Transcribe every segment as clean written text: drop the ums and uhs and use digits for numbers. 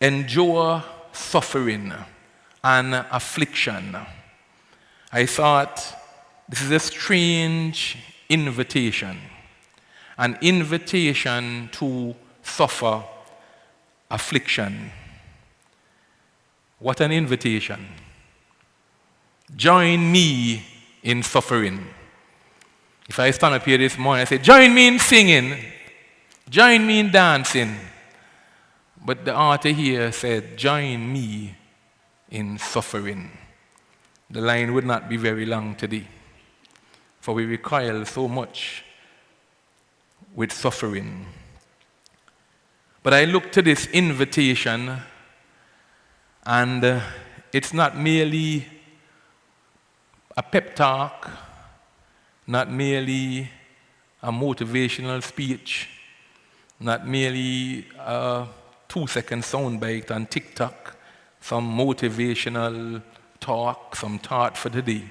endure suffering and affliction. I thought this is a strange invitation, an invitation to suffer affliction. What an invitation. Join me in suffering. If I stand up here this morning, I say, join me in singing, join me in dancing. But the author here said, join me in suffering. The line would not be very long today, for we recoil so much with suffering. But I look to this invitation, and it's not merely a pep talk, not merely a motivational speech, not merely a 2-second soundbite on TikTok, some motivational talk, some thought for the day.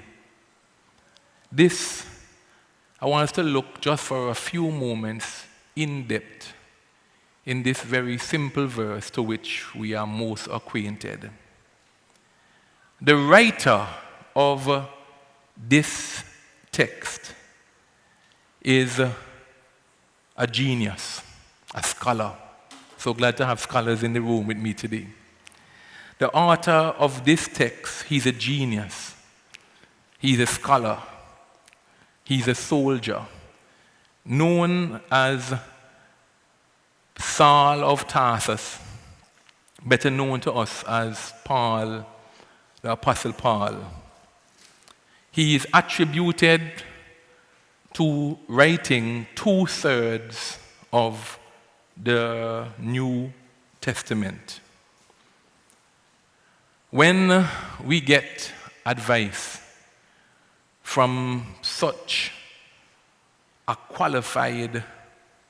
This, I want us to look just for a few moments in depth in this very simple verse to which we are most acquainted. The writer of this text is a genius, a scholar. So glad to have scholars in the room with me today. The author of this text, he's a genius. He's a scholar. He's a soldier, known as Saul of Tarsus, better known to us as Paul, the Apostle Paul. He is attributed to writing 2/3 of the New Testament. When we get advice from such a qualified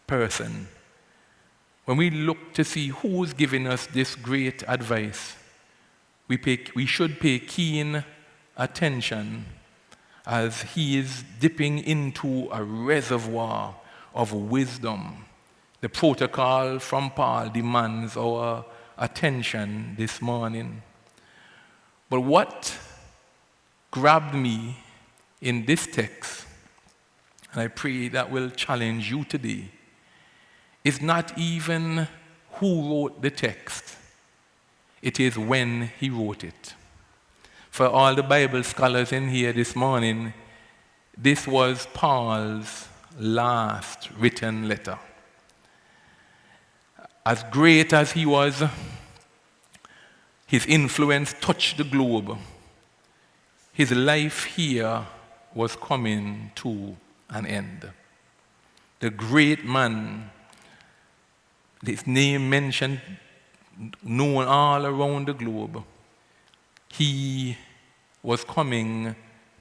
person, when we look to see who's giving us this great advice, we should pay keen attention as he is dipping into a reservoir of wisdom. The protocol from Paul demands our attention this morning. But what grabbed me in this text, and I pray that will challenge you today, is not even who wrote the text. It is when he wrote it. For all the Bible scholars in here this morning, this was Paul's last written letter. As great as he was, his influence touched the globe. His life here was coming to an end. The great man, his name mentioned, known all around the globe, he was coming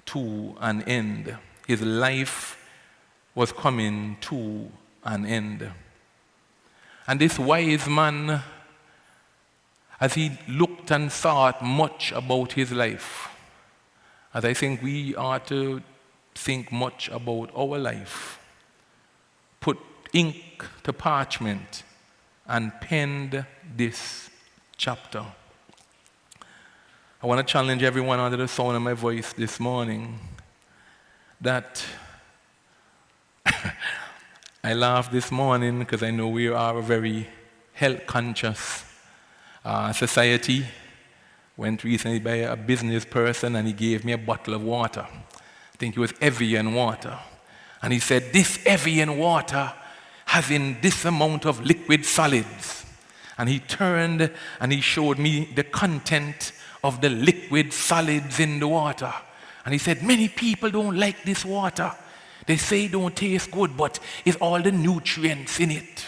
to an end. His life was coming to an end. And this wise man, as he looked and thought much about his life, as I think we ought to think much about our life, put ink to parchment and penned this chapter. I want to challenge everyone under the sound of my voice this morning that I laughed this morning because I know we are a very health-conscious society. Went recently by a business person and he gave me a bottle of water. I think it was Evian water. And he said, this Evian water has in this amount of liquid solids. And he turned and he showed me the content of the liquid solids in the water. And he said, many people don't like this water. They say it don't taste good, but it's all the nutrients in it.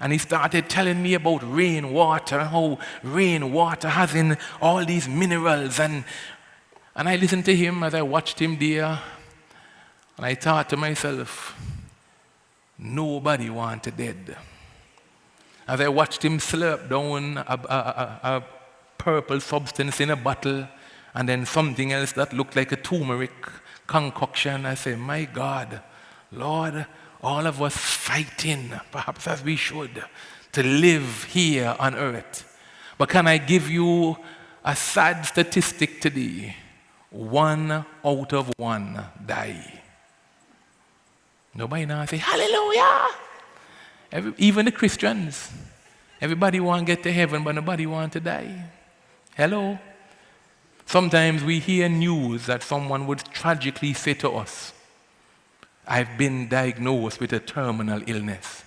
And he started telling me about rainwater, how rainwater has in all these minerals. And I listened to him as I watched him there. And I thought to myself, nobody wanted dead. As I watched him slurp down a purple substance in a bottle, and then something else that looked like a turmeric concoction, I say, my God, Lord, all of us fighting, perhaps as we should, to live here on earth. But can I give you a sad statistic today? 1 out of 1 die. Nobody now say, hallelujah! Even the Christians. Everybody want to get to heaven, but nobody want to die. Hello? Sometimes we hear news that someone would tragically say to us, I've been diagnosed with a terminal illness.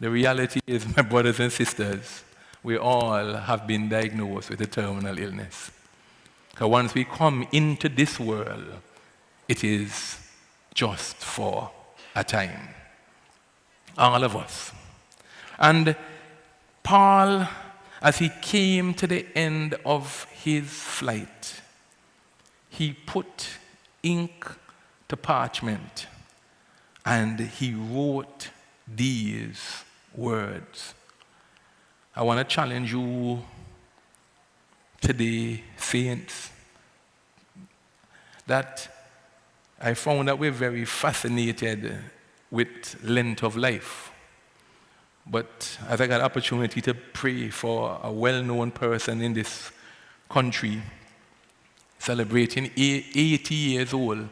The reality is, my brothers and sisters, we all have been diagnosed with a terminal illness. So once we come into this world, it is just for a time. All of us. And Paul, as he came to the end of his flight, he put ink to parchment and he wrote these words. I want to challenge you today, saints, that I found that we're very fascinated with length of life. But as I got opportunity to pray for a well-known person in this country, celebrating 80 years old,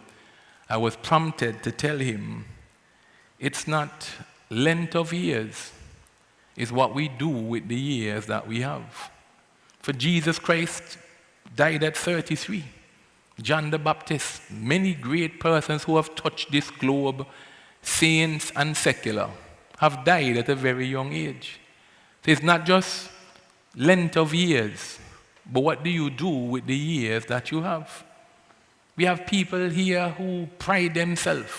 I was prompted to tell him, it's not length of years, it's what we do with the years that we have. For Jesus Christ died at 33. John the Baptist, many great persons who have touched this globe, saints and secular, have died at a very young age. So it's not just length of years, but what do you do with the years that you have? We have people here who pride themselves.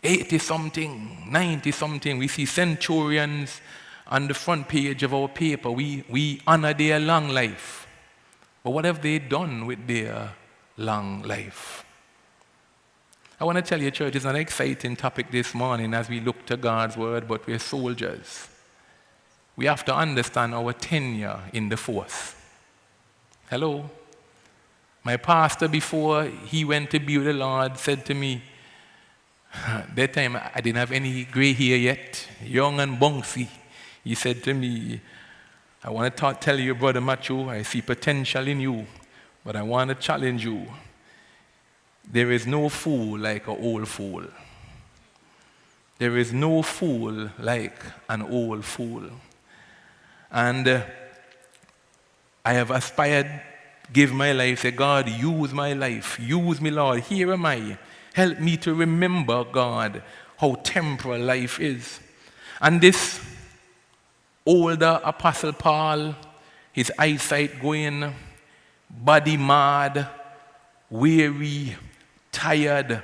80-something, 90-something. We see centurions on the front page of our paper. We honor their long life. But what have they done with their long life? I want to tell you, church, it's an exciting topic this morning as we look to God's word, but we're soldiers. We have to understand our tenure in the force. Hello? My pastor, before he went to be with the Lord, said to me, that time I didn't have any gray hair yet, young and bouncy. He said to me, I want to tell you, Brother Matthew, I see potential in you, but I want to challenge you. There is no fool like an old fool. There is no fool like an old fool. And I have aspired, give my life, say, God, use my life, use me, Lord, here am I. Help me to remember, God, how temporal life is. And this older Apostle Paul, his eyesight going, body mad, weary, tired,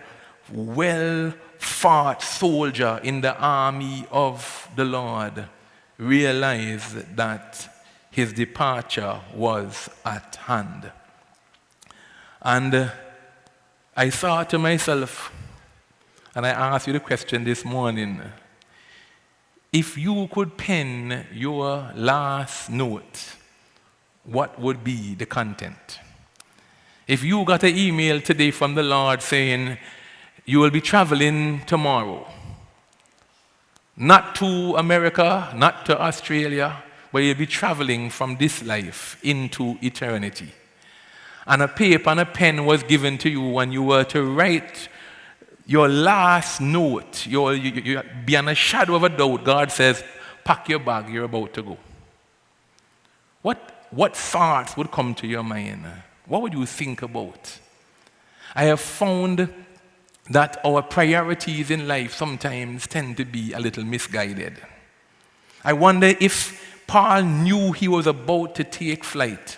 well-fought soldier in the army of the Lord, realized that his departure was at hand. And I thought to myself, and I asked you the question this morning, if you could pen your last note, what would be the content? If you got an email today from the Lord saying, you will be traveling tomorrow, not to America, not to Australia, but you'll be traveling from this life into eternity. And a paper and a pen was given to you when you were to write your last note. You beyond a shadow of a doubt, God says, pack your bag, you're about to go. What thoughts would come to your mind? What would you think about? I have found that our priorities in life sometimes tend to be a little misguided. I wonder if Paul knew he was about to take flight,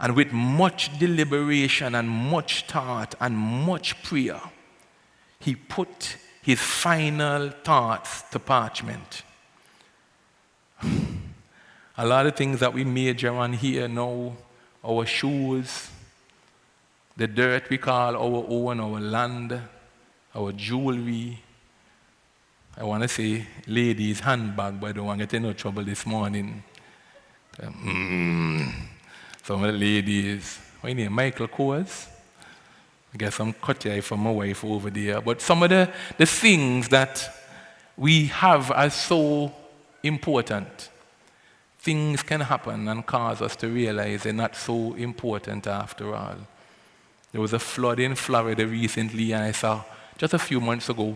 and with much deliberation and much thought and much prayer, he put his final thoughts to parchment. A lot of things that we major on here now, our shoes, the dirt we call our own, our land, our jewelry. I want to say ladies' handbag, but I don't want to get in no trouble this morning. Some of the ladies, what you name, Michael Kors? I got some cutty from my wife over there. But some of the things that we have are so important. things can happen and cause us to realize they're not so important after all. There was a flood in Florida recently, and I saw just a few months ago,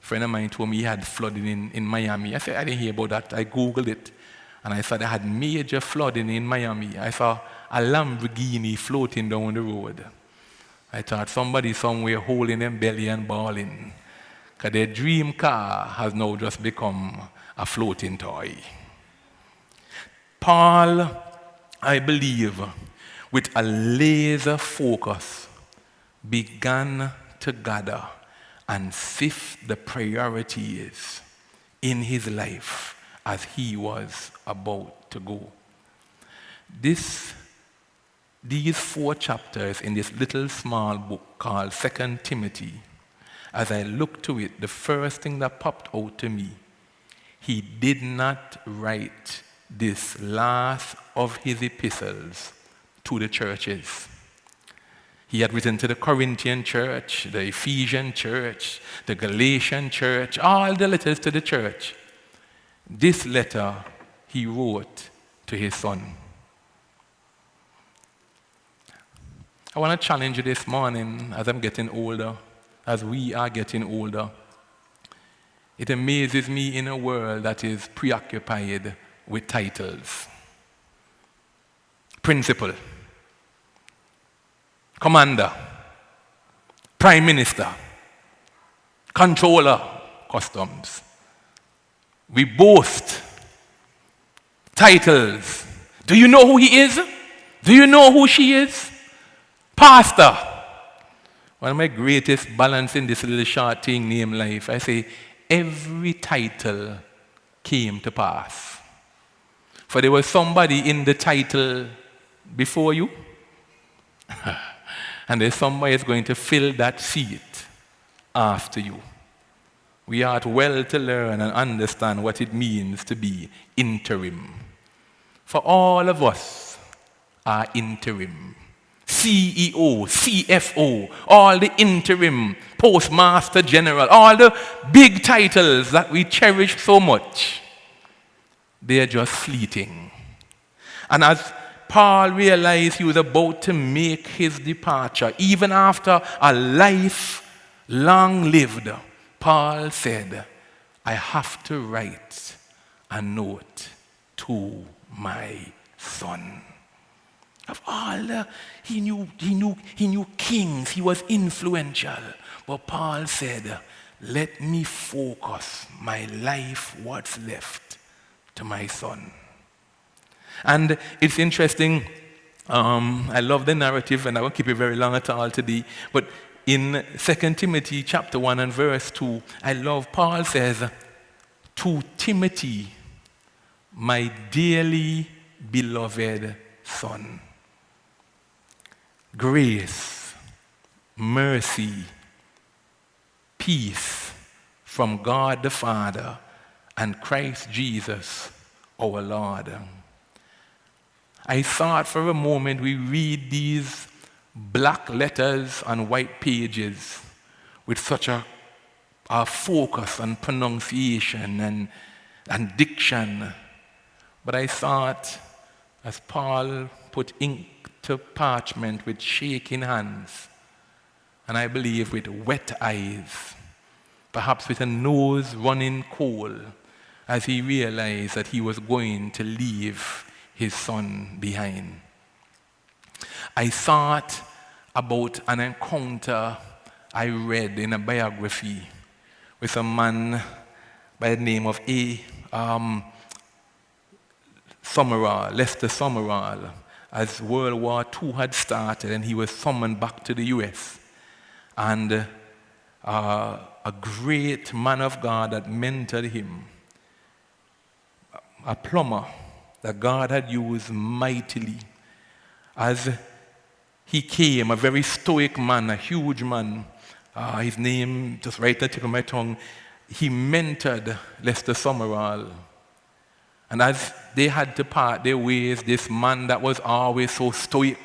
a friend of mine told me he had flooding in Miami. I said, I didn't hear about that. I Googled it, and I saw they had major flooding in Miami. I saw a Lamborghini floating down the road. I thought somebody somewhere holding them belly and bawling, because their dream car has now just become a floating toy. Paul, I believe, with a laser focus, began to gather and sift the priorities in his life as he was about to go. These 4 chapters in this little small book called 2 Timothy, as I looked to it, the first thing that popped out to me, he did not write this last of his epistles to the churches. He had written to the Corinthian church, the Ephesian church, the Galatian church, all the letters to the church. This letter he wrote to his son. I want to challenge you this morning as I'm getting older, as we are getting older. It amazes me in a world that is preoccupied with titles. Principal, commander, prime minister, controller, customs. We boast titles. Do you know who he is? Do you know who she is? Pastor. One of my greatest balance in this little short thing named life, I say, every title came to pass. For there was somebody in the title before you, and there's somebody that's going to fill that seat after you. We ought well to learn and understand what it means to be interim. For all of us are interim. CEO, CFO, all the interim, postmaster general, all the big titles that we cherish so much, they are just fleeting. And as Paul realized he was about to make his departure, even after a life long lived, Paul said, I have to write a note to my son. Of all the, he knew kings, he was influential. But Paul said, let me focus my life, what's left, to my son. And it's interesting, I love the narrative, and I won't keep it very long at all today, but in 2 Timothy chapter 1 and verse 2, I love Paul says, to Timothy, my dearly beloved son, grace, mercy, peace from God the Father and Christ Jesus our Lord. I thought for a moment we read these black letters on white pages with such a focus on pronunciation and diction. But I thought, as Paul put ink to parchment with shaking hands, and I believe with wet eyes, perhaps with a nose running cold, as he realized that he was going to leave his son behind. I thought about an encounter I read in a biography with a man by the name of Lester Summerall, as World War II had started and he was summoned back to the U.S. And a great man of God that mentored him, a plumber that God had used mightily, as he came, a very stoic man, a huge man. His name, just right at the tip of my tongue, he mentored Lester Summerall. And as they had to part their ways, this man that was always so stoic,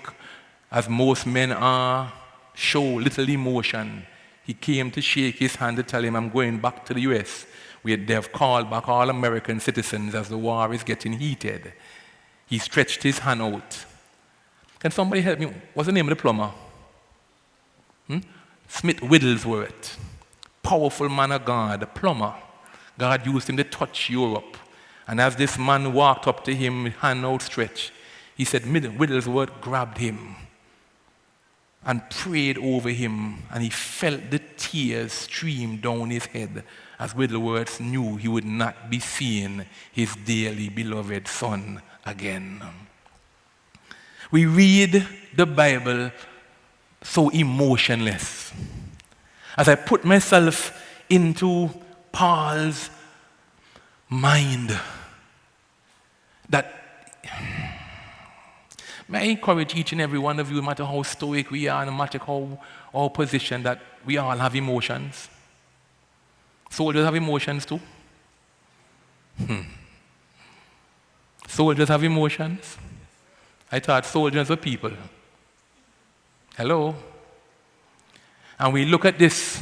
as most men are, show little emotion, he came to shake his hand to tell him, I'm going back to the U.S., where they have called back all American citizens as the war is getting heated. He stretched his hand out. Can somebody help me? What's the name of the plumber? Smith Wigglesworth. Powerful man of God, a plumber. God used him to touch Europe. And as this man walked up to him, hand outstretched, he said, Wigglesworth grabbed him and prayed over him, and he felt the tears stream down his head as Wigglesworth knew he would not be seeing his dearly beloved son again. We read the Bible so emotionless. As I put myself into Paul's mind, that may I encourage each and every one of you, no matter how stoic we are, no matter how our position, that we all have emotions. Soldiers have emotions too. Soldiers have emotions. I thought soldiers were people. Hello? And we look at this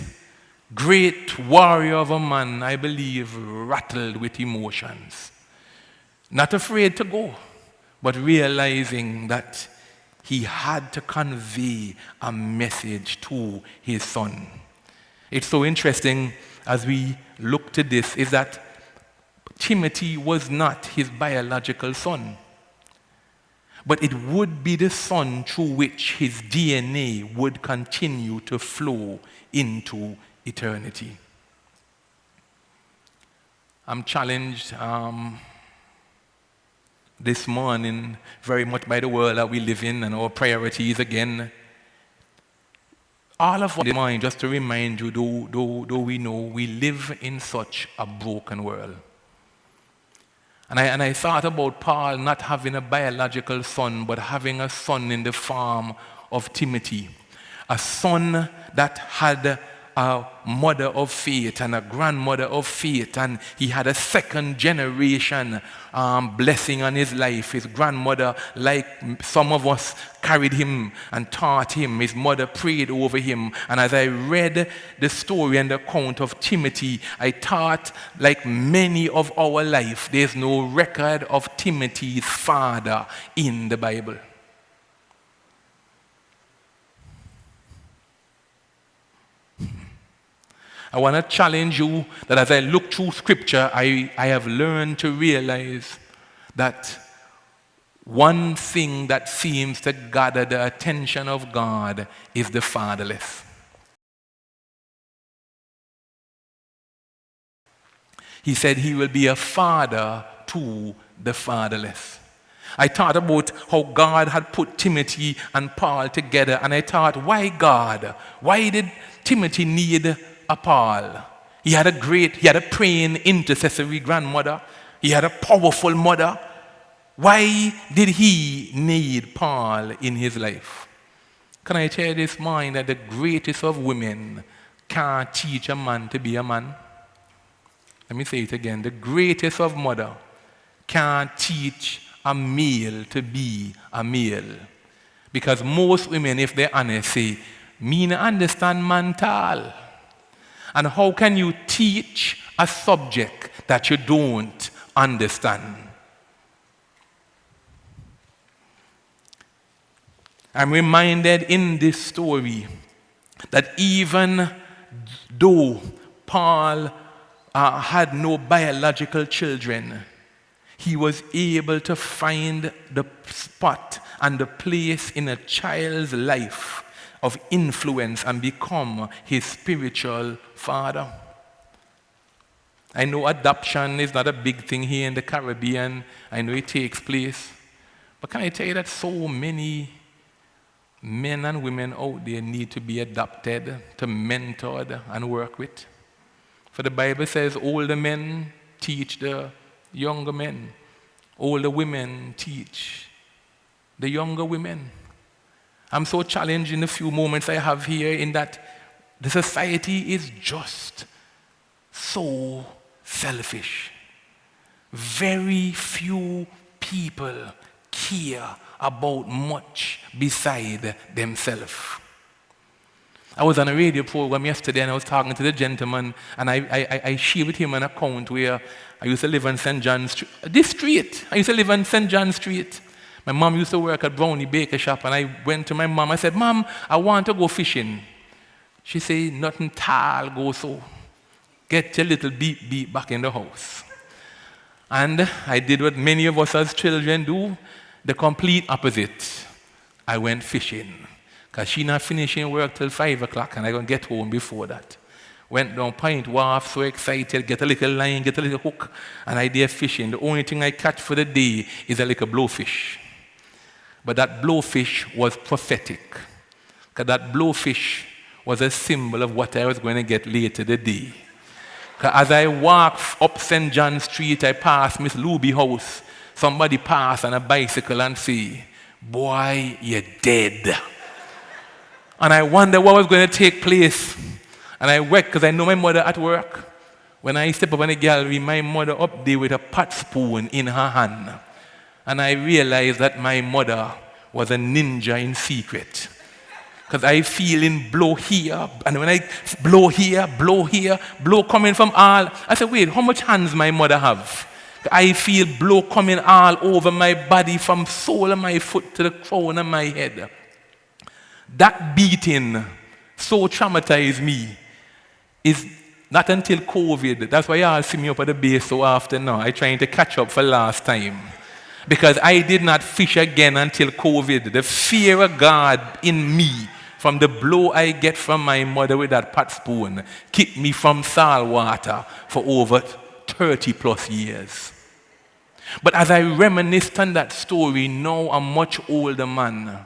great warrior of a man, I believe, rattled with emotions. Not afraid to go, but realizing that he had to convey a message to his son. It's so interesting as we look to this, is that Timothy was not his biological son, but it would be the son through which his DNA would continue to flow into eternity. I'm challenged this morning very much by the world that we live in and our priorities again. All of us mind, just to remind you, though we know we live in such a broken world. And I thought about Paul not having a biological son, but having a son in the form of Timothy. A son that had a mother of faith and a grandmother of faith, and he had a second generation blessing on his life. His grandmother, like some of us, carried him and taught him. His mother prayed over him. And as I read the story and the account of Timothy, I thought, like many of our life, there's no record of Timothy's father in the Bible. I want to challenge you that as I look through Scripture, I have learned to realize that one thing that seems to gather the attention of God is the fatherless. He said he will be a father to the fatherless. I thought about how God had put Timothy and Paul together, and I thought, why God? Why did Timothy need a Paul? He had a praying intercessory grandmother. He had a powerful mother. Why did he need Paul in his life? Can I tell you this morning that the greatest of women can't teach a man to be a man? Let me say it again. The greatest of mother can't teach a male to be a male. Because most women, if they're honest, say, me no understand man tall. And how can you teach a subject that you don't understand? I'm reminded in this story that even though Paul had no biological children, he was able to find the spot and the place in a child's life of influence and become his spiritual father. I know adoption is not a big thing here in the Caribbean. I know it takes place. But can I tell you that so many men and women out there need to be adopted, to mentored and work with? For the Bible says older men teach the younger men. Older women teach the younger women. I'm so challenged in the few moments I have here in that the society is just so selfish. Very few people care about much beside themselves. I was on a radio program yesterday and I was talking to the gentleman and I shared with him an account where I used to live on St. John Street. This street, I used to live on St. John Street. My mom used to work at Brownie Baker Shop and I went to my mom. I said, Mom, I want to go fishing. She said, nothing tall go so. Get your little beep beep back in the house. And I did what many of us as children do, the complete opposite. I went fishing. Because she not finishing work till 5 o'clock and I going to get home before that. Went down Pint Wharf, so excited, get a little line, get a little hook, and I did fishing. The only thing I catch for the day is a little blowfish. But that blowfish was prophetic. Because that blowfish was a symbol of what I was going to get later the day. Because as I walked up St. John Street, I passed Miss Luby's house. Somebody passed on a bicycle and say, boy, you're dead. And I wondered what was going to take place. And I worked because I know my mother at work. When I step up in the gallery, my mother up there with a pot spoon in her hand. And I realized that my mother was a ninja in secret. Because I feel in blow here, and when I blow here, blow coming from all. I said, wait, how much hands my mother have? I feel blow coming all over my body from sole of my foot to the crown of my head. That beating so traumatized me is not until COVID. That's why y'all see me up at the base so often now. I'm trying to catch up for last time. Because I did not fish again until COVID. The fear of God in me from the blow I get from my mother with that pot spoon kept me from salt water for over 30 plus years. But as I reminisced on that story, now a much older man,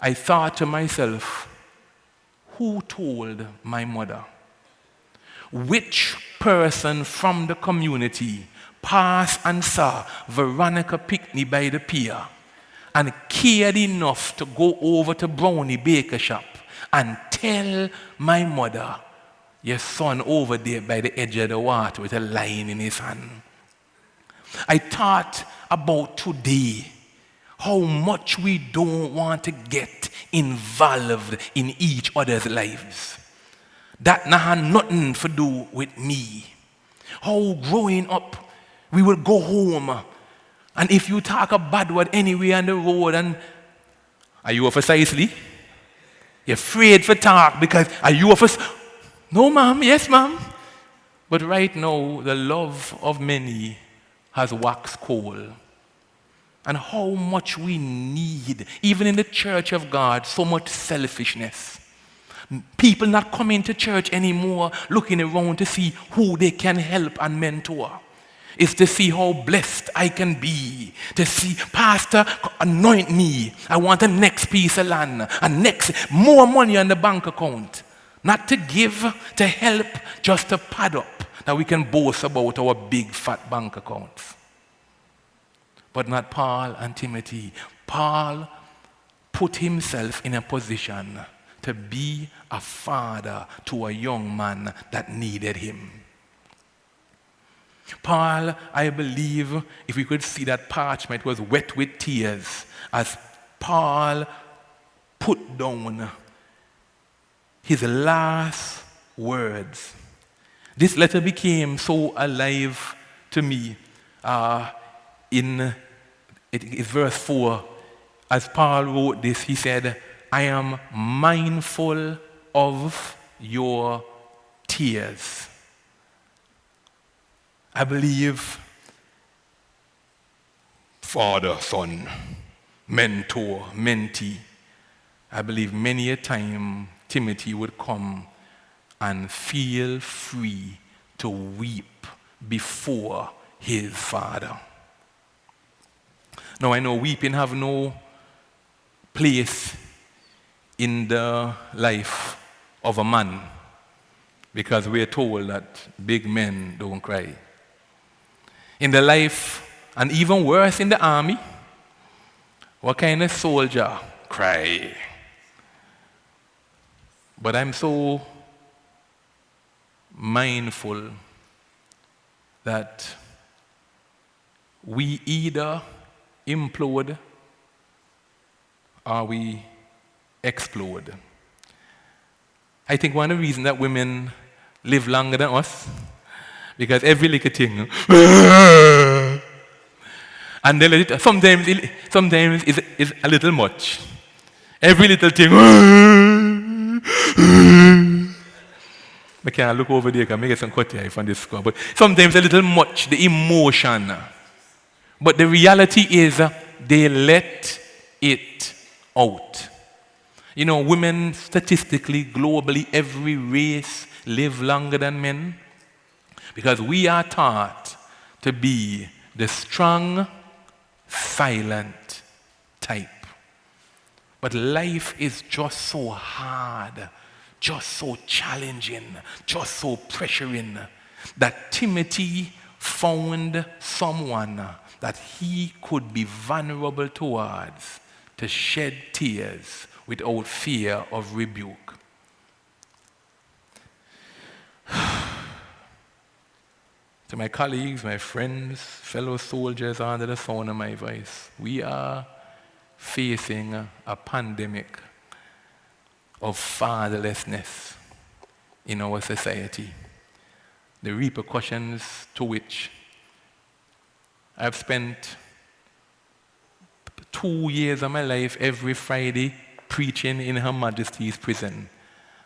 I thought to myself, who told my mother? Which person from the community passed and saw Veronica Pickney by the pier and cared enough to go over to Brownie Baker Shop and tell my mother, your son over there by the edge of the water with a line in his hand? I thought about today, how much we don't want to get involved in each other's lives. That not had nothing to do with me. How growing up, we would go home, and if you talk a bad word anywhere on the road, and are you precisely? You're afraid to talk because are you no, ma'am, yes, ma'am. But right now, the love of many has waxed cold. And how much we need, even in the church of God, so much selfishness. People not coming to church anymore, looking around to see who they can help and mentor. It's to see how blessed I can be. To see, Pastor, anoint me. I want the next piece of land. And next, more money on the bank account. Not to give, to help, just to pad up. That we can boast about our big fat bank accounts. But not Paul and Timothy. Paul put himself in a position to be a father to a young man that needed him. Paul, I believe, if we could see that parchment was wet with tears as Paul put down his last words. This letter became so alive to me. It is verse 4. As Paul wrote this, he said, I am mindful of your tears. I believe father, son, mentor, mentee. I believe many a time Timothy would come and feel free to weep before his father. Now I know weeping have no place in the life of a man because we're told that big men don't cry. In the life, and even worse in the army, what kind of soldier cry? But I'm so mindful that we either implode or we explode. I think one of the reasons that women live longer than us, because every little thing, and then sometimes it's a little much. Every little thing, I can't look over there because I get some cut here from this score. But sometimes a little much, the emotion. But the reality is they let it out. You know, women statistically, globally, every race live longer than men because we are taught to be the strong, silent type. But life is just so hard, just so challenging, just so pressuring that Timothy found someone that he could be vulnerable towards to shed tears without fear of rebuke. To my colleagues, my friends, fellow soldiers under the sound of my voice, we are facing a pandemic of fatherlessness in our society. The repercussions to which I've spent 2 years of my life every Friday preaching in Her Majesty's prison.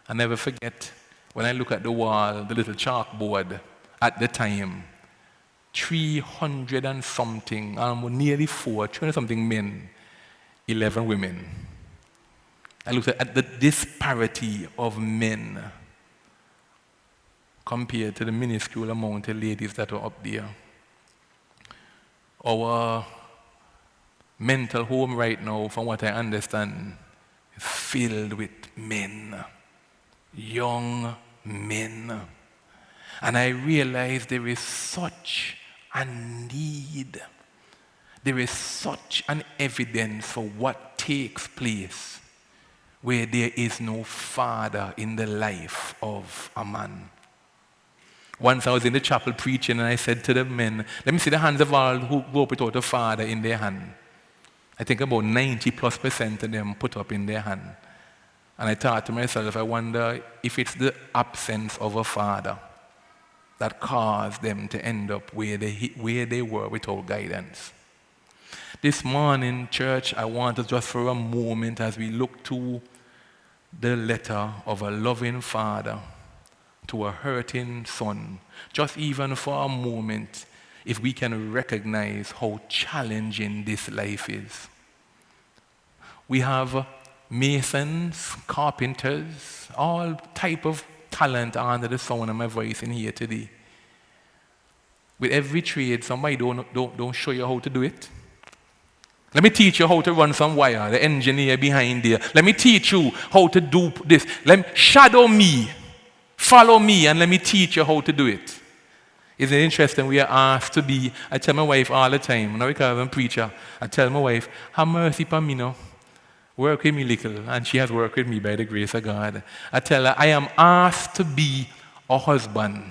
I never forget when I look at the wall, the little chalkboard at the time, 300 and something, nearly 300 something men, 11 women. I looked at the disparity of men compared to the minuscule amount of ladies that were up there. Our mental home right now, from what I understand, is filled with men, young men. And I realize there is such a need. There is such an evidence for what takes place where there is no father in the life of a man. Once I was in the chapel preaching and I said to the men, let me see the hands of all who go up without a father in their hand. I think about 90% of them put up in their hand. And I thought to myself, I wonder if it's the absence of a father that caused them to end up where they were without guidance. This morning, church, I want us just for a moment as we look to the letter of a loving father to a hurting son, just even for a moment, if we can recognize how challenging this life is. We have masons, carpenters, all type of talent under the sound of my voice in here today. With every trade, somebody don't show you how to do it. Let me teach you how to run some wire, the engineer behind there. Let me teach you how to do this. Shadow me, follow me, and let me teach you how to do it. Isn't it interesting? We are asked to be, I tell my wife all the time, now because I'm a preacher, I tell my wife, have mercy upon me now. Work with me little, and she has worked with me by the grace of God. I tell her, I am asked to be a husband,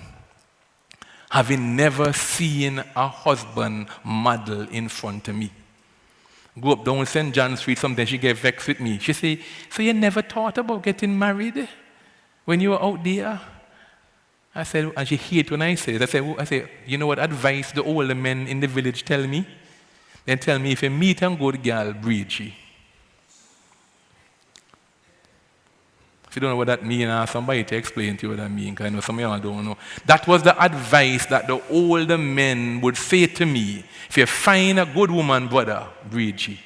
having never seen a husband model in front of me. Go up down St. John Street, sometimes she get vexed with me. She say, so you never thought about getting married when you were out there? I said, and she hates when I say it. I say, you know what advice the older men in the village tell me? They tell me, if you meet a good girl, breed she. If you don't know what that means, ask somebody to explain to you what that means, because I know some of y'all don't know. That was the advice that the older men would say to me. If you find a good woman, brother, breed she.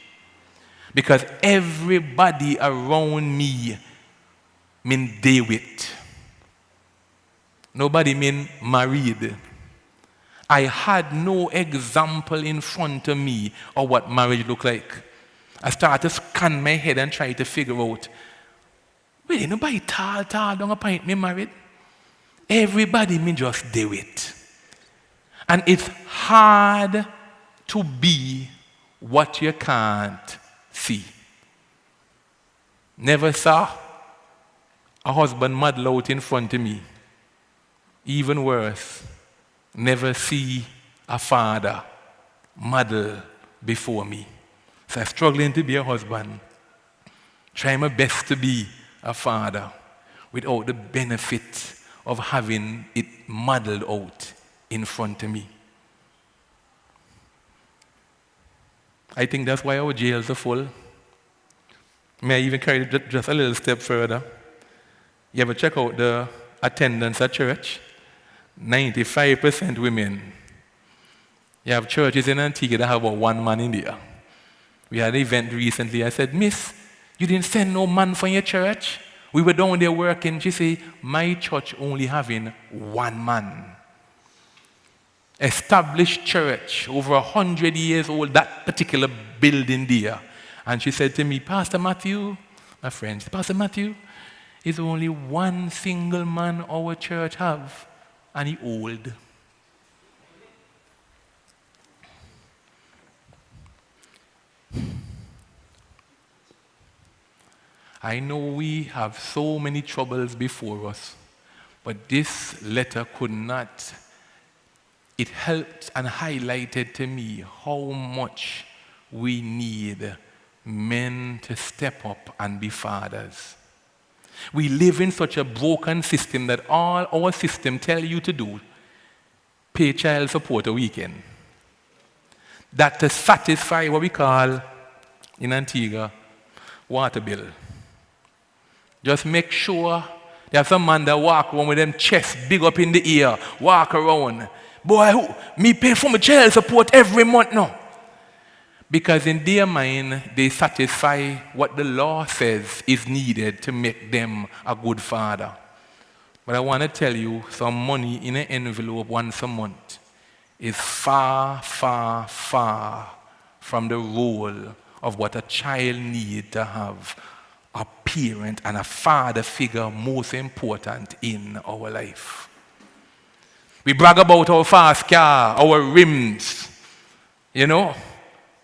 Because everybody around me mean they with. Nobody mean married. I had no example in front of me of what marriage looked like. I started to scan my head and try to figure out, really, nobody tall, don't appoint me married. Everybody mean just do it. And it's hard to be what you can't see. Never saw a husband model out in front of me. Even worse, never see a father model before me. So I'm struggling to be a husband. Try my best to be a father. without the benefit of having it modeled out in front of me. I think that's why our jails are full. May I even carry it just a little step further? You ever check out the attendance at church? 95% women. You have churches in Antigua that have about one man in there. We had an event recently. I said, Miss, you didn't send no man for your church? We were down there working. She said, my church only having one man. Established church, over 100 years old, that particular building there. And she said to me, Pastor Matthew, my friend, Pastor Matthew, is only one single man our church have, and he old. I know we have so many troubles before us, but this letter could not. It helped and highlighted to me how much we need men to step up and be fathers. We live in such a broken system that all our system tell you to do, pay child support a weekend. That to satisfy what we call, in Antigua, water bill. Just make sure there's some man that walk around with them chest big up in the air, walk around. Boy, me pay for my child support every month now. Because in their mind, they satisfy what the law says is needed to make them a good father. But I want to tell you, some money in an envelope once a month is far, far, far from the role of what a child needs to have a parent and a father figure most important in our life. We brag about our fast car, our rims,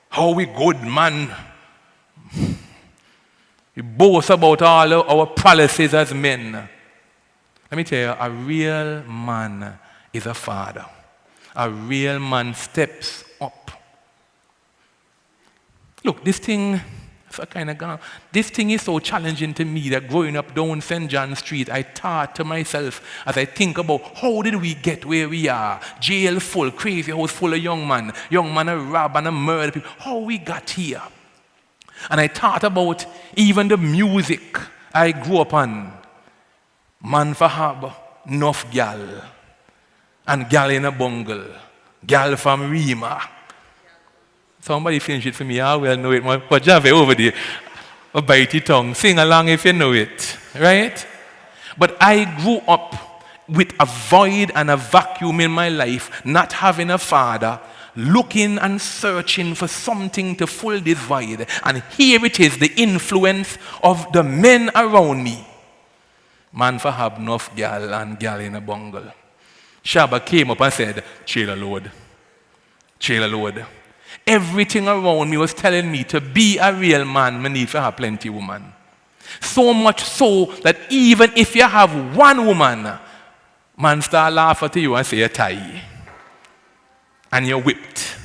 how we good, man. We boast about all our policies as men. Let me tell you, a real man is a father. A real man steps up. Look, this thing is so challenging to me that growing up down St. John Street, I thought to myself as I think about how did we get where we are? Jail full, crazy house full of young man a rob and a murder people. How we got here? And I thought about even the music I grew up on. Man for hab, enough gal, and gal in a bungle, gal from Rima. Somebody finish it for me. I will know it. But Jave over there, a bitey tongue. Sing along if you know it, right? But I grew up with a void and a vacuum in my life, not having a father, looking and searching for something to fill this void. And here it is, the influence of the men around me. Man for have enough gal and gal in a bungle. Shabba came up and said, chill a load. Chill a load. Everything around me was telling me to be a real man, I need to have plenty woman. So much so that even if you have one woman, man start laughing at you and say you're tired. And you're whipped.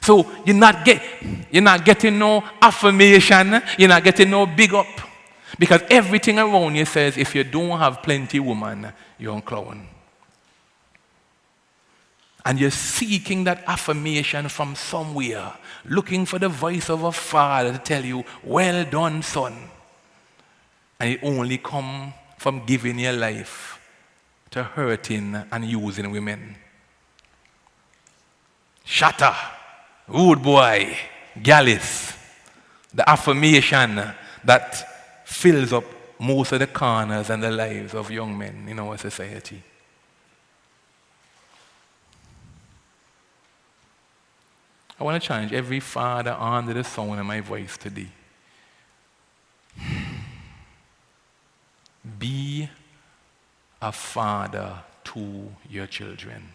So you're not getting no affirmation, you're not getting no big up. Because everything around you says if you don't have plenty woman, you're a clown. And you're seeking that affirmation from somewhere, looking for the voice of a father to tell you, well done, son. And it only comes from giving your life to hurting and using women. Shatter, rude boy, gallus, the affirmation that fills up most of the corners and the lives of young men in our society. I want to challenge every father under the sound of my voice today. Be a father to your children.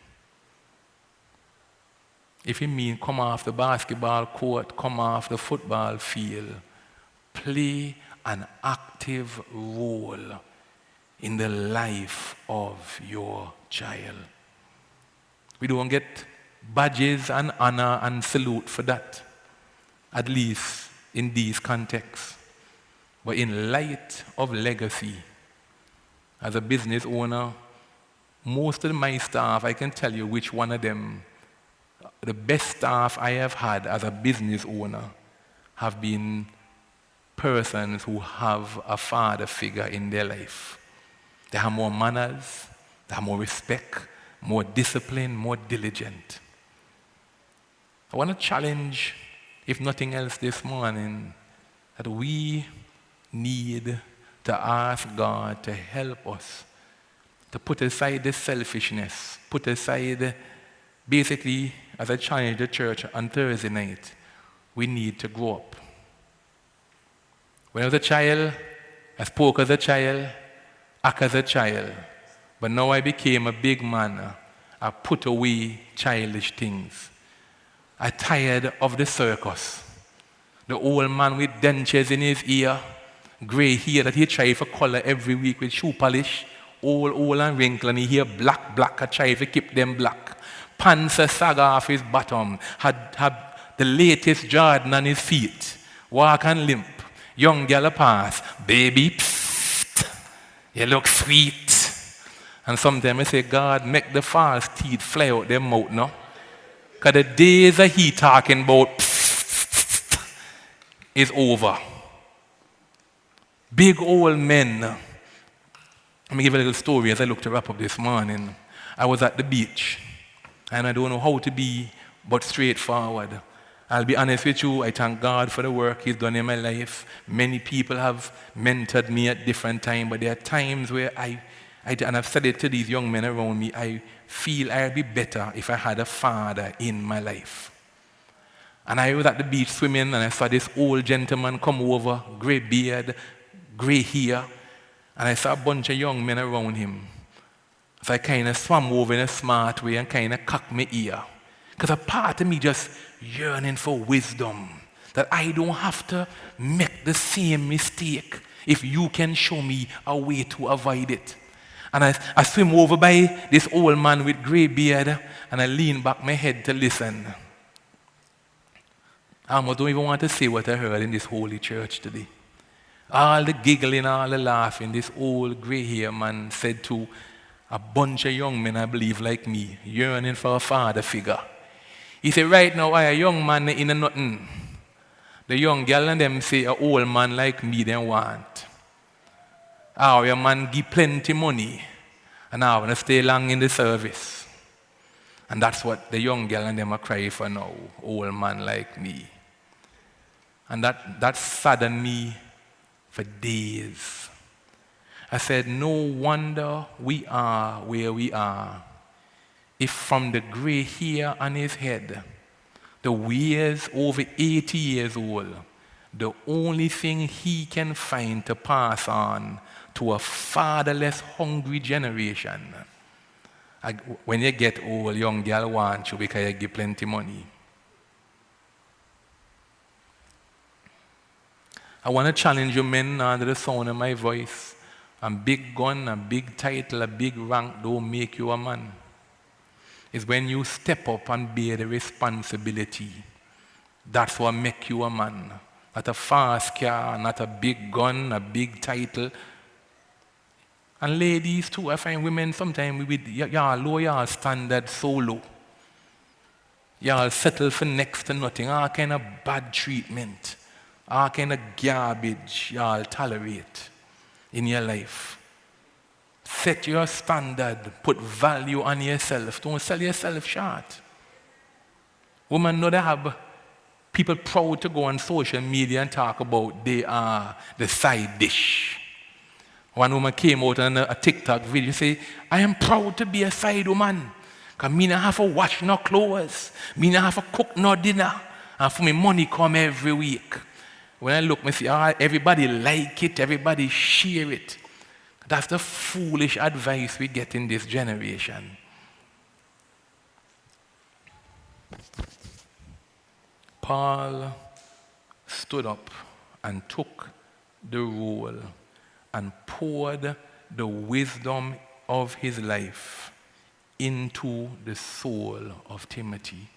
If you mean come off the basketball court, come off the football field, play an active role in the life of your child. We don't get badges and honor and salute for that, at least in these contexts. But in light of legacy, As a business owner, most of my staff, I can tell you which one of them, the best staff I have had as a business owner have been persons who have a father figure in their life. They have more manners, they have more respect, more discipline, more diligent. I want to challenge, if nothing else this morning, that we need to ask God to help us to put aside the selfishness, put aside, basically, as I challenge the church on Thursday night, we need to grow up. When I was a child, I spoke as a child, act as a child. But now I became a big man. I put away childish things. I'm tired of the circus. The old man with dentures in his ear, gray hair that he tries to color every week with shoe polish, old and wrinkled, and he hear black, I try to keep them black. Pants a sag off his bottom, had the latest Jordan on his feet, walk and limp. Young girl a pass, baby, psst, you look sweet. And sometimes I say, God, make the false teeth fly out their mouth now. Because the days that he talking about psst, is over. Big old men. Let me give you a little story as I look to wrap up this morning. I was at the beach, and I don't know how to be but straightforward. I'll be honest with you, I thank God for the work He's done in my life. Many people have mentored me at different times, but there are times where and I've said it to these young men around me, I feel I'd be better if I had a father in my life. And I was at the beach swimming, and I saw this old gentleman come over, gray beard, gray hair, and I saw a bunch of young men around him. So I kind of swam over in a smart way and kind of cocked my ear. Because a part of me just yearning for wisdom, that I don't have to make the same mistake if you can show me a way to avoid it. And I swim over by this old man with gray beard, and I lean back my head to listen. I almost don't even want to say what I heard in this holy church today. All the giggling, all the laughing, this old gray-haired man said to a bunch of young men, I believe, like me, yearning for a father figure. He said, right now, I a young man in a nothing. The young girl and them say, a old man like me, they want. Our man give plenty money, and I want to stay long in the service. And that's what the young girl and them are crying for now, old man like me. And that saddened me for days. I said, no wonder we are where we are. If from the gray hair on his head, the years over 80 years old, the only thing he can find to pass on to a fatherless, hungry generation. When you get old, young girl wants you because you give plenty money. I want to challenge you men under the sound of my voice. A big gun, a big title, a big rank don't make you a man. It's when you step up and bear the responsibility. That's what makes you a man. Not a fast car, not a big gun, a big title. And ladies too, I find women sometimes with y'all low y'all standard so low. Y'all settle for next to nothing, all kind of bad treatment, all kind of garbage y'all tolerate in your life. Set your standard, put value on yourself. Don't sell yourself short. Women know they have people proud to go on social media and talk about they are the side dish. One woman came out on a TikTok video say, I am proud to be a side woman. Because me not have to wash no clothes. Me not have to cook no dinner. And for me money come every week. When I look, I see everybody like it, everybody share it. That's the foolish advice we get in this generation. Paul stood up and took the role and poured the wisdom of his life into the soul of Timothy.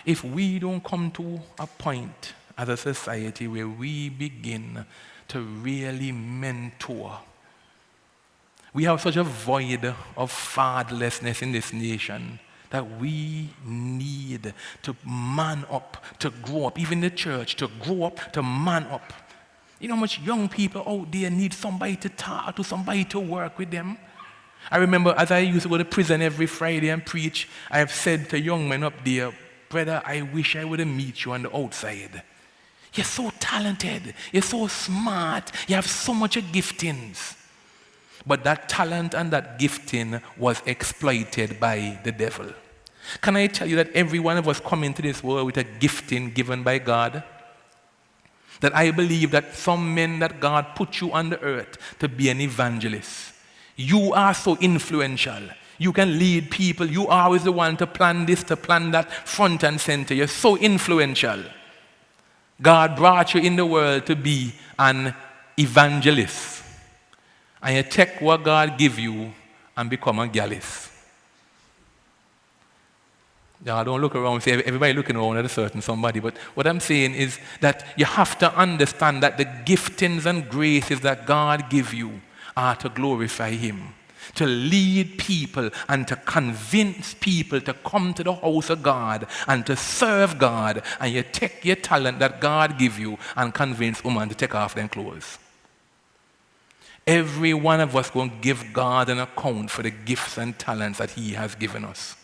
If we don't come to a point as a society where we begin to really mentor. We have such a void of fatherlessness in this nation that we need to man up, to grow up, even the church, to grow up, to man up. You know how much young people out there need somebody to talk to, somebody to work with them? I remember as I used to go to prison every Friday and preach, I have said to young men up there, brother, I wish I would have met you on the outside. You're so talented, you're so smart, you have so much giftings. But that talent and that gifting was exploited by the devil. Can I tell you that every one of us come into this world with a gifting given by God? That I believe that some men that God put you on the earth to be an evangelist. You are so influential. You can lead people. You are always the one to plan this, to plan that, front and center. You're so influential. God brought you in the world to be an evangelist. And you take what God give you and become a gallus. Now, don't look around and say everybody looking around at a certain somebody, but what I'm saying is that you have to understand that the giftings and graces that God give you are to glorify Him, to lead people and to convince people to come to the house of God and to serve God. And you take your talent that God give you and convince women to take off their clothes. Every one of us will give God an account for the gifts and talents that He has given us.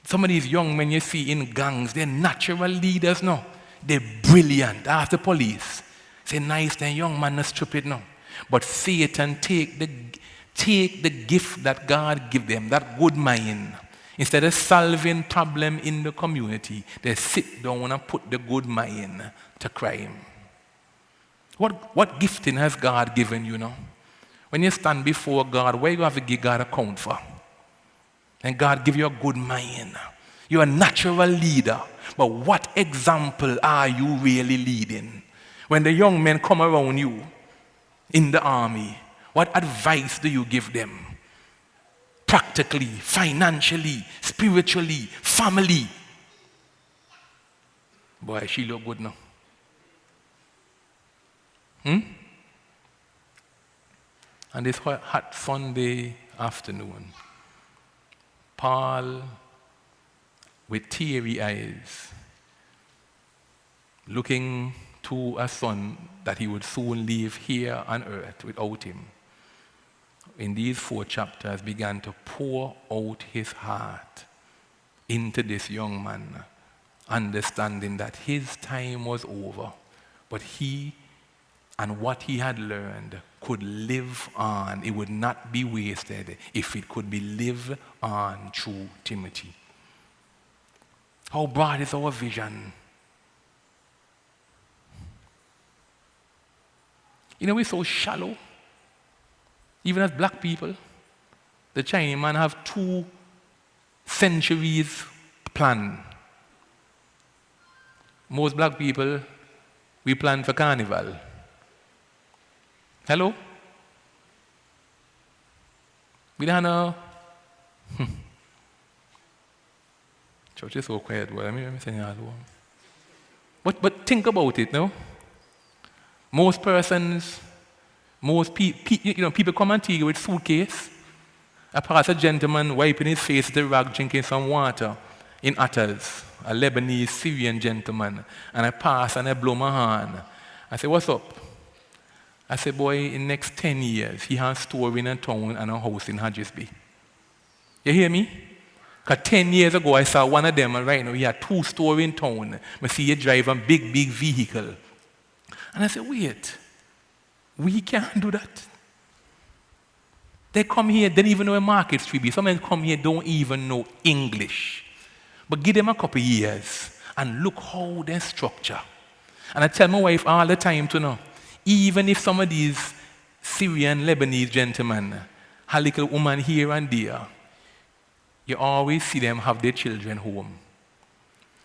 Some of these young men you see in gangs, they're natural leaders now. They're brilliant. Ask the police. Say, nice, then young man, not stupid now. But Satan take the gift that God give them, that good mind. Instead of solving problem in the community, they sit down and put the good mind to crime. What gifting has God given you now? When you stand before God, where you have to give God account for? And God give you a good mind. You're a natural leader, but what example are you really leading? When the young men come around you in the army, what advice do you give them? Practically, financially, spiritually, family. Boy, she look good now. And this hot Sunday afternoon, Paul, with teary eyes, looking to a son that he would soon leave here on earth without him, in these 4 chapters began to pour out his heart into this young man, understanding that his time was over, but he and what he had learned could live on. It would not be wasted if it could be lived on through Timothy. How broad is our vision? You know, we're so shallow. Even as black people, the Chinese man have 2 centuries plan. Most black people, we plan for carnival. Hello? We don't know. Church is so quiet. Well, let me say that one. But think about it, no? Most persons, people come and take you with suitcase. I pass a gentleman wiping his face with the rag, drinking some water in Attles, a Lebanese Syrian gentleman. And I pass and I blow my hand. I say, what's up? I said, boy, in the next 10 years, he has a store in a town and a house in Hadgesby. You hear me? Because 10 years ago, I saw one of them, and right now, he had 2 stores in town. I see you drive a big vehicle. And I said, wait, we can't do that. They come here, they don't even know where Market Street be. Some of them come here, don't even know English. But give them a couple of years, and look how they structure. And I tell my wife all the time to know, even if some of these Syrian, Lebanese gentlemen have a little woman here and there, you always see them have their children home.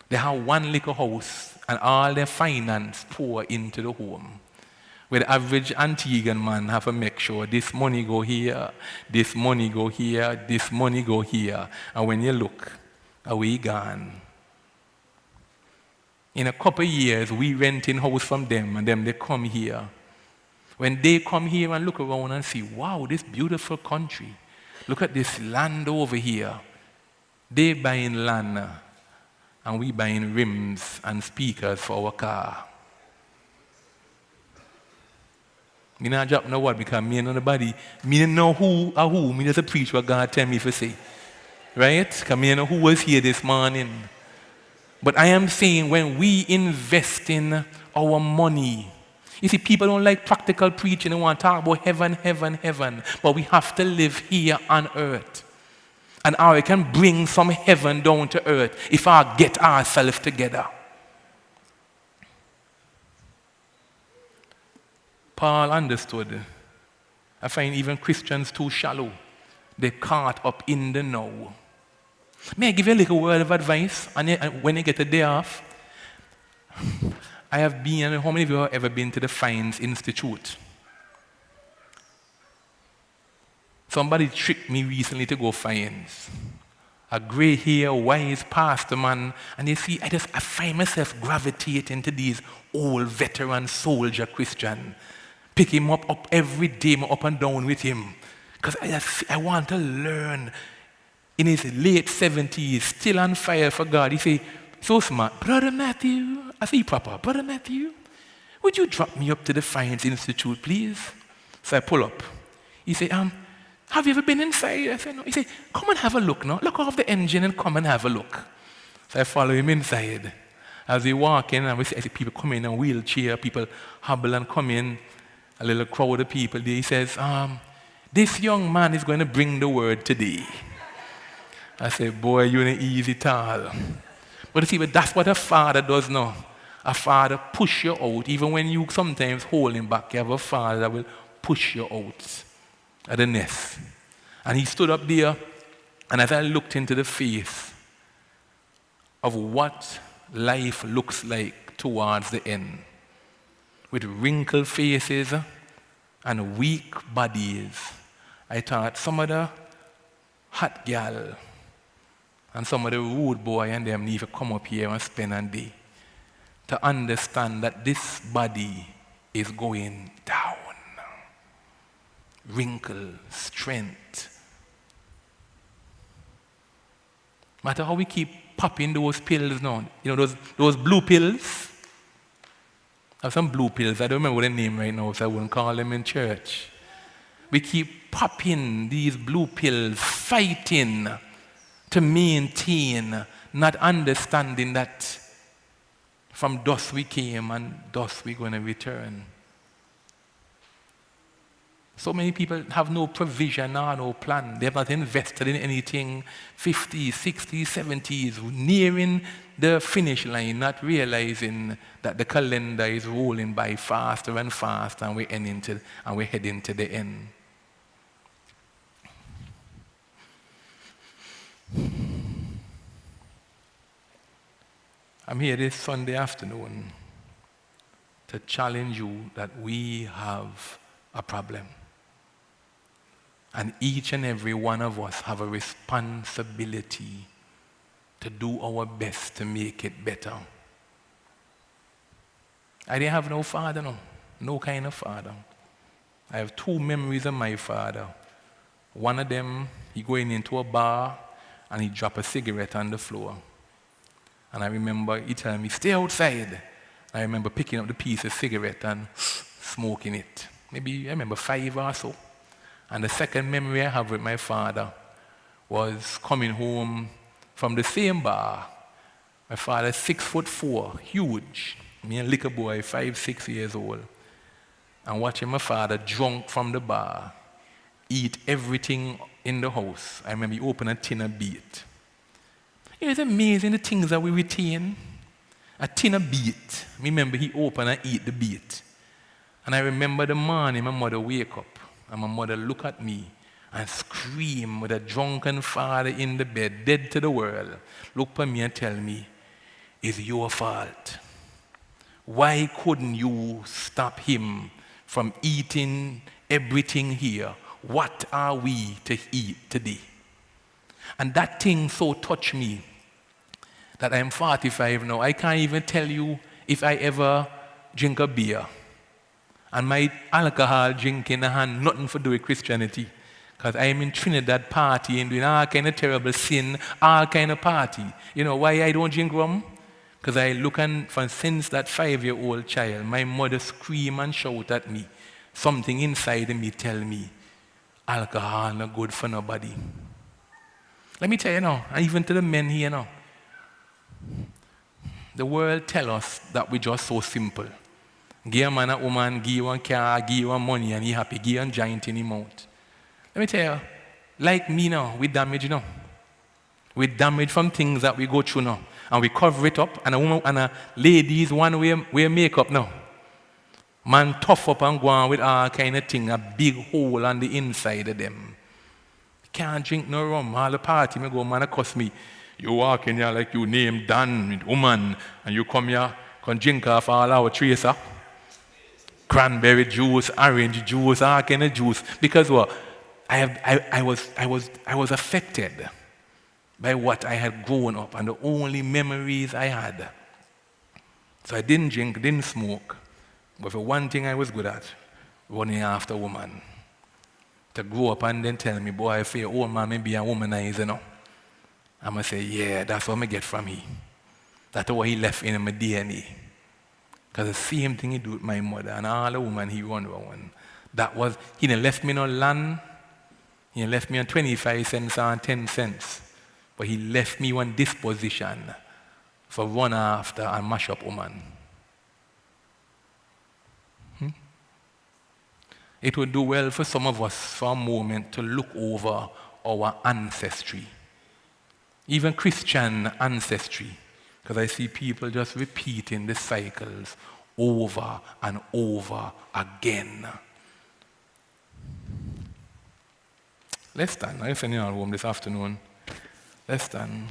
They have one little house and all their finance pour into the home. Where the average Antiguan man have to make sure this money go here, this money go here, this money go here. And when you look, away gone. In a couple of years, we renting house from them, and then they come here. When they come here and look around and see, wow, this beautiful country. Look at this land over here. They buying land, and we buying rims and speakers for our car. Me not drop no word because me know nobody. Me don't know who or who. Me just preach what God tell me to say. Right? Because me know who was here this morning. But I am saying when we invest in our money, you see, people don't like practical preaching. They want to talk about heaven, heaven, heaven. But we have to live here on earth. And how we can bring some heaven down to earth if I get ourselves together. Paul understood. I find even Christians too shallow. They're caught up in the now. May I give you a little word of advice? And when you get a day off, I have been, how many of you have ever been to the Fines Institute? Somebody tricked me recently to go Fines. A gray hair, wise pastor man. And you see, I find myself gravitating to these old veteran soldier Christian. Pick him up every day, up and down with him. Because I want to learn. In his late 70s, still on fire for God. He say, so smart, Brother Matthew. I say, Papa, Brother Matthew, would you drop me up to the Fines Institute, please? So I pull up. He say, have you ever been inside? I say, no. He say, come and have a look now. Look off the engine and come and have a look. So I follow him inside. As we walk in, and I see people come in wheelchair, people hobble and come in, a little crowd of people there. He says, this young man is going to bring the word today. I say, boy, you're an easy tall. But you see, but that's what a father does now. A father push you out. Even when you sometimes hold him back, you have a father that will push you out of the nest. And he stood up there, and as I looked into the face of what life looks like towards the end, with wrinkled faces and weak bodies, I thought some of the hot gal and some of the rude boy and them need to come up here and spend a day to understand that this body is going down. Wrinkle, strength. Matter how we keep popping those pills now, you know, those blue pills. I have some blue pills, I don't remember the name right now, so I wouldn't call them in church. We keep popping these blue pills, fighting to maintain, not understanding that from dust we came and dust we're going to return. So many people have no provision or no plan. They have not invested in anything. 50s, 60s, 70s, nearing the finish line, not realizing that the calendar is rolling by faster and faster, and we're heading to the end. I'm here this Sunday afternoon to challenge you that we have a problem. And each and every one of us have a responsibility to do our best to make it better. I didn't have no father, no kind of father. I have two memories of my father. One of them, he going into a bar and he dropped a cigarette on the floor. And I remember he telling me, stay outside. I remember picking up the piece of cigarette and smoking it. Maybe, I remember 5 or so. And the second memory I have with my father was coming home from the same bar. My father, 6'4", huge. Me a little boy, 5, 6 years old. And watching my father drunk from the bar, eat everything in the house. I remember he opened a tin of beet. It's amazing the things that we retain. A tin of beet. Remember he opened and eat the beet. And I remember the morning my mother wake up and my mother look at me and scream with a drunken father in the bed, dead to the world. Look at me and tell me, it's your fault. Why couldn't you stop him from eating everything here? What are we to eat today? And that thing so touched me that I'm 45 now, I can't even tell you if I ever drink a beer. And my alcohol drinking had nothing to do with Christianity. Because I'm in Trinidad partying, doing all kind of terrible sin, all kind of party. You know why I don't drink rum? Because I look and since that 5-year-old child, my mother scream and shout at me. Something inside of me tell me, alcohol not good for nobody. Let me tell you now, and even to the men here now, the world tell us that we're just so simple. Give a man a woman, give you one car, give you one money, and he happy. Give you a giant in his mouth. Let me tell you, like me now, we damage now. We damage from things that we go through now. And we cover it up, and a woman and a ladies one wear makeup now. Man tough up and go on with all kind of thing, a big hole on the inside of them. Can't drink no rum. All the party me go, man, cuss me. You walk in here like you name Dan, woman, and you come here, can drink off all our tracer. Cranberry juice, orange juice, all kind of juice. Because what? I was affected by what I had grown up and the only memories I had. So I didn't drink, didn't smoke. But for one thing I was good at, running after a woman. To grow up and then tell me, boy, if you're old man, maybe a womanizer, you know. I'm going to say, yeah, that's what I get from him. That's what he left in my DNA. Because the same thing he do with my mother and all the women he run around. That was, he didn't left me no land. He left me on 25 cents or 10 cents. But he left me one disposition for run after and mash up woman. It would do well for some of us for a moment to look over our ancestry. Even Christian ancestry. Because I see people just repeating the cycles over and over again. Let's stand. I'm sending you all home this afternoon. Let's stand.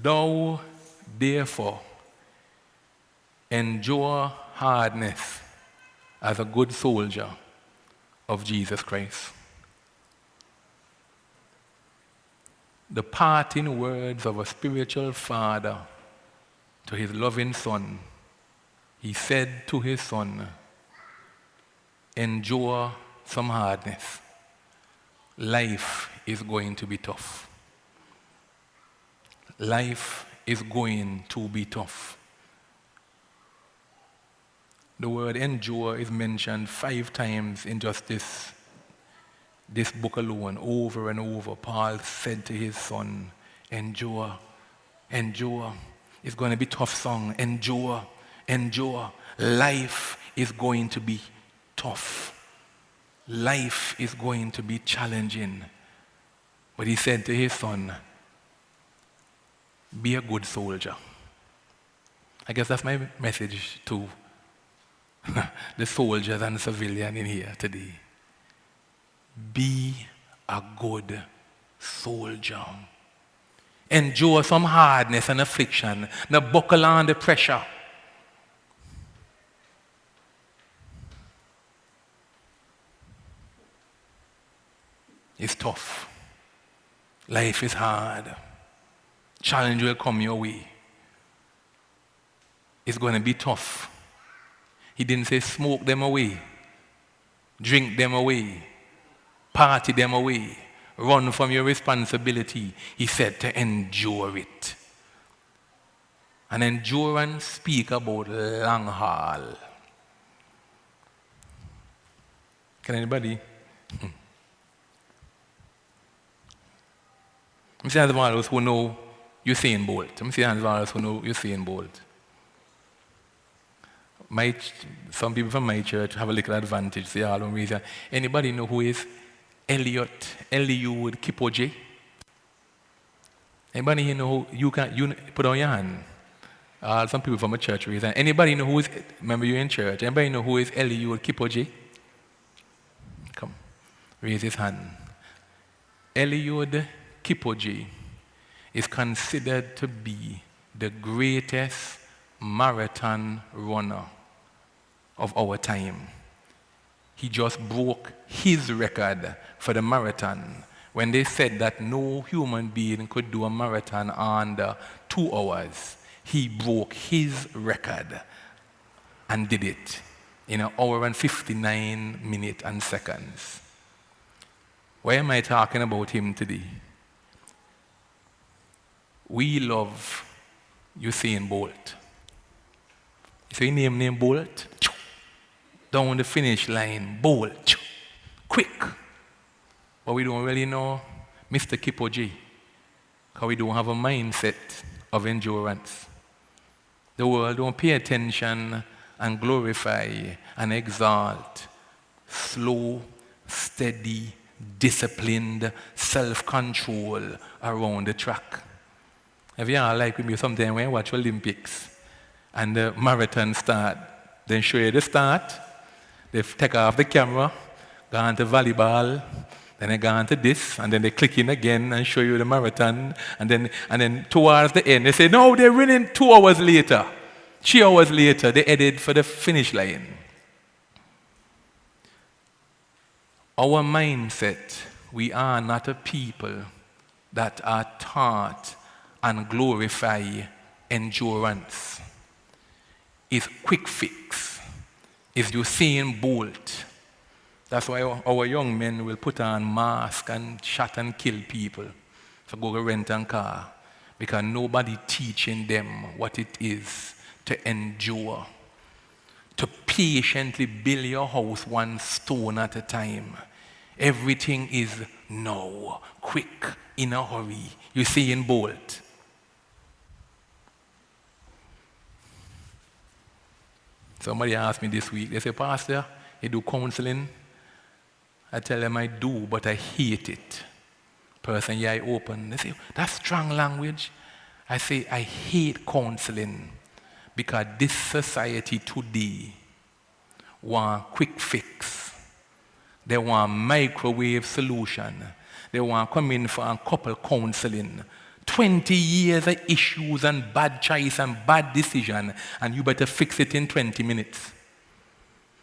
Thou, therefore, endure hardness as a good soldier of Jesus Christ. The parting words of a spiritual father to his loving son, he said to his son, endure some hardness. Life is going to be tough. Life is going to be tough. The word endure is mentioned 5 times in just this book alone, over and over. Paul said to his son, endure, endure. It's going to be tough song. Endure, endure. Life is going to be tough. Life is going to be challenging. But he said to his son, be a good soldier. I guess that's my message to the soldiers and civilians in here today. Be a good soldier. Endure some hardness and affliction. Now buckle on the pressure. It's tough. Life is hard. Challenge will come your way. It's going to be tough. He didn't say smoke them away, drink them away, party them away, run from your responsibility. He said to endure it. And endurance speak about long haul. Can anybody? I'm saying to all those who know Usain Bolt. I'm saying to all those who know Usain Bolt. Some people from my church have a little advantage. They all don't reason. Anybody know who is Eliud Kipchoge? Anybody here know who you put on your hand? Some people from a church reason. Anybody know who is? Remember you're in church. Anybody know who is Eliud Kipchoge? Come, raise his hand. Eliud Kipchoge is considered to be the greatest marathon runner of our time. He just broke his record for the marathon when they said that no human being could do a marathon under 2 hours. He broke his record and did it in 1 hour and 59 minutes and seconds. Why am I talking about him today? We love Usain Bolt. So your name Bolt? Down the finish line, Bolt. Quick. But we don't really know Mr. Kipoji, because we don't have a mindset of endurance. The world don't pay attention and glorify and exalt slow, steady, disciplined self-control around the track. If you all like with me, sometimes when I watch Olympics and the marathon start, then show you the start, they take off the camera, go on to volleyball, then they go on to this, and then they click in again and show you the marathon, and then towards the end, they say, no, they're running 2 hours later. 3 hours later, they headed for the finish line. Our mindset, we are not a people that are taught and glorify endurance. It's quick fix. It's Usain Bolt. That's why our young men will put on masks and shot and kill people to go rent a car, because nobody teaching them what it is to endure, to patiently build your house 1 stone at a time. Everything is now, quick, in a hurry. Usain Bolt. Somebody asked me this week, they say, Pastor, you do counseling? I tell them I do, but I hate it. Person, yeah, I open. They say, that's strong language. I say, I hate counseling because this society today want quick fix. They want microwave solution. They want come in for a couple counseling. 20 years of issues and bad choice and bad decision, and you better fix it in 20 minutes.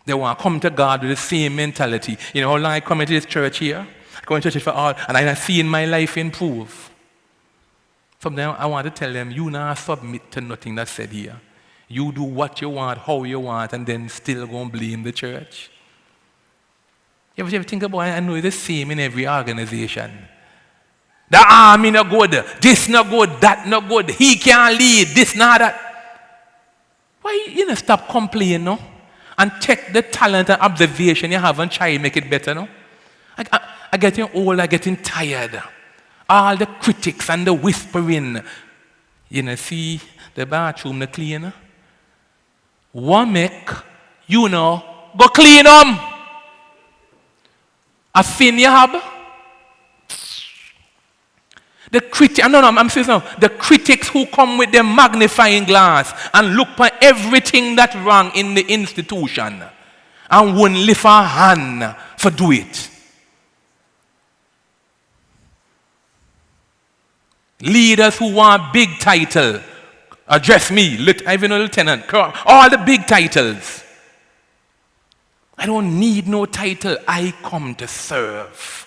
They want to come to God with the same mentality. You know how long I come into this church here? I come to church for all, and I see in my life improve. Sometimes I want to tell them, you not submit to nothing that's said here. You do what you want, how you want, and then still go and blame the church. You ever think about it? I know it's the same in every organization. The army no good, this no good, that no good, he can't lead, this not that. Why you not stop complaining, no? And check the talent and observation you have and try to make it better, no? I getting old, I getting tired. All the critics and the whispering. You know, see the bathroom the clean. One make, go clean them. A fin you have. I'm serious now. The critics who come with their magnifying glass and look for everything that's wrong in the institution and won't lift a hand for do it. Leaders who want big title, address me, even a lieutenant, all the big titles. I don't need no title. I come to serve.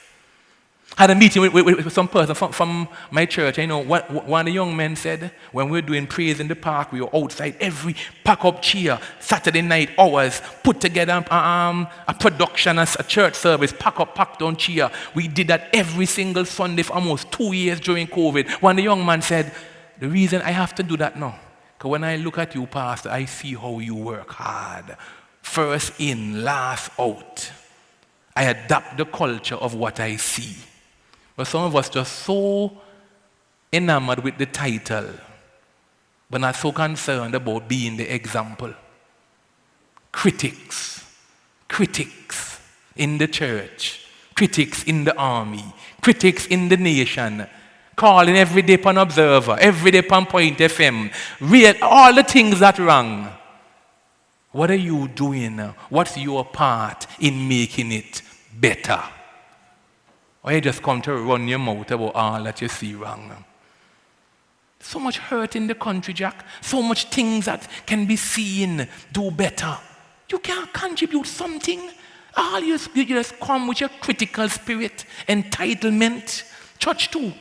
I had a meeting with some person from my church. I know one of the young men said, when we were doing praise in the park, we were outside, every pack-up chair, Saturday night hours, put together a production, a church service, pack down chair. We did that every single Sunday for almost 2 years during COVID. One of the young man said, the reason I have to do that now, because when I look at you, Pastor, I see how you work hard. First in, last out. I adapt the culture of what I see. But some of us just so enamored with the title, but not so concerned about being the example. Critics in the church, critics in the army, critics in the nation, calling every day upon Observer, every day upon Point FM, all the things that wrong. What are you doing? What's your part in making it better? Or you just come to run your mouth about all that you see wrong? So much hurt in the country, Jack. So much things that can be seen. Do better. You can't contribute something. All you just come with your critical spirit, entitlement. Church too.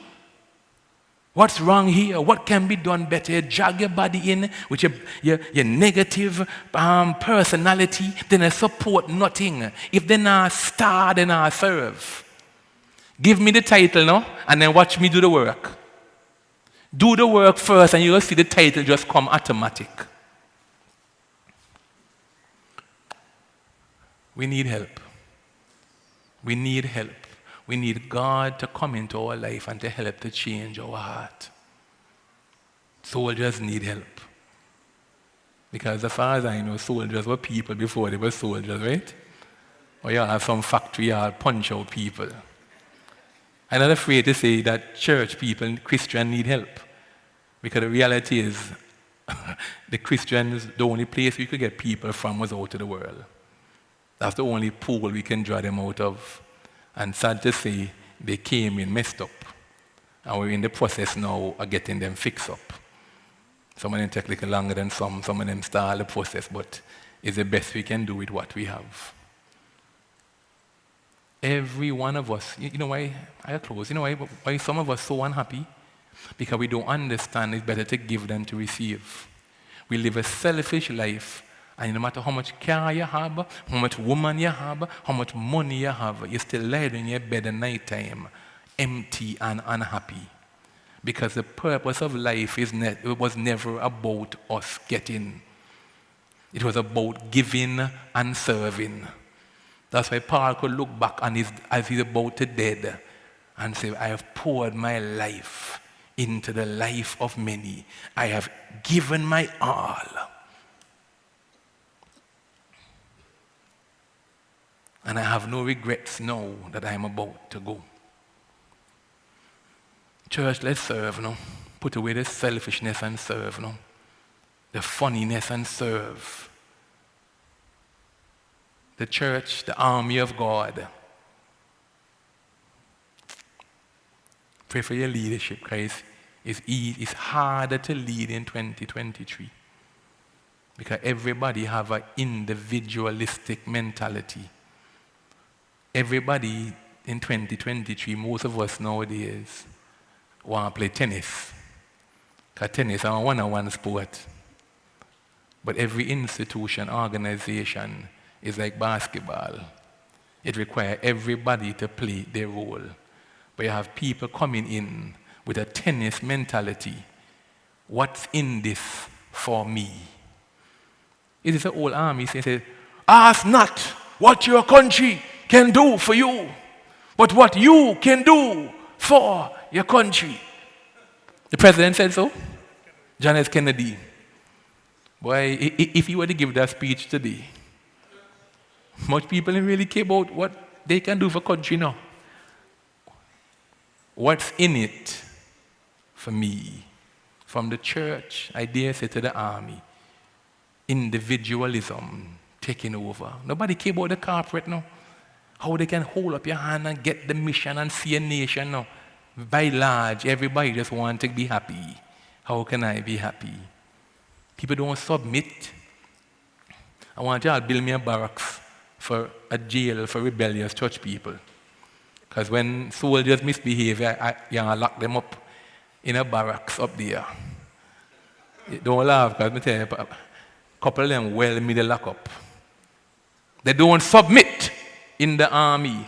What's wrong here? What can be done better? You drag your body in with your negative personality, then I support nothing. If they're not star, then I serve. Give me the title now, and then watch me do the work. Do the work first, and you'll see the title just come automatic. We need help. We need help. We need God to come into our life and to help to change our heart. Soldiers need help. Because as far as I know, soldiers were people before they were soldiers, right? Or you have some factory, you punch out people. I'm not afraid to say that church people, Christians, need help. Because the reality is, the Christians, the only place we could get people from was out of the world. That's the only pool we can draw them out of. And sad to say, they came in messed up. And we're in the process now of getting them fixed up. Some of them take a little longer than some of them start the process, but it's the best we can do with what we have. Every one of us, you know why I close? You know why some of us are so unhappy? Because we don't understand it's better to give than to receive. We live a selfish life. And no matter how much car you have, how much woman you have, how much money you have, you still lie in your bed at night time, empty and unhappy. Because the purpose of life it was never about us getting. It was about giving and serving. That's why Paul could look back as he's about to dead and say, I have poured my life into the life of many. I have given my all. And I have no regrets now that I am about to go. Church, let's serve now. Put away the selfishness and serve now. The funniness and serve. The church, the army of God. Pray for your leadership, guys. It's harder to lead in 2023. Because everybody have an individualistic mentality. Everybody in 2023, most of us nowadays, want to play tennis. Because tennis is a one-on-one sport. But every institution, organization is like basketball. It requires everybody to play their role. But you have people coming in with a tennis mentality. What's in this for me? It is an old army saying, ask not what your country can do for you, but what you can do for your country. The president said so. John F. Kennedy. Boy, if he were to give that speech today, much people don't really care about what they can do for country now. What's in it for me? From the church, I dare say, to the army. Individualism taking over. Nobody care about the corporate now. How they can hold up your hand and get the mission and see a nation now. By large, everybody just wants to be happy. How can I be happy? People don't submit. I want y'all to build me a barracks for a jail for rebellious church people. Because when soldiers misbehave, you lock them up in a barracks up there. Don't laugh, because I tell you, a couple of them well in the lock up. They don't submit in the army.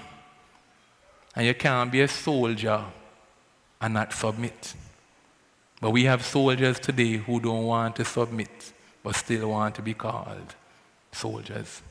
And you can't be a soldier and not submit. But we have soldiers today who don't want to submit, but still want to be called soldiers.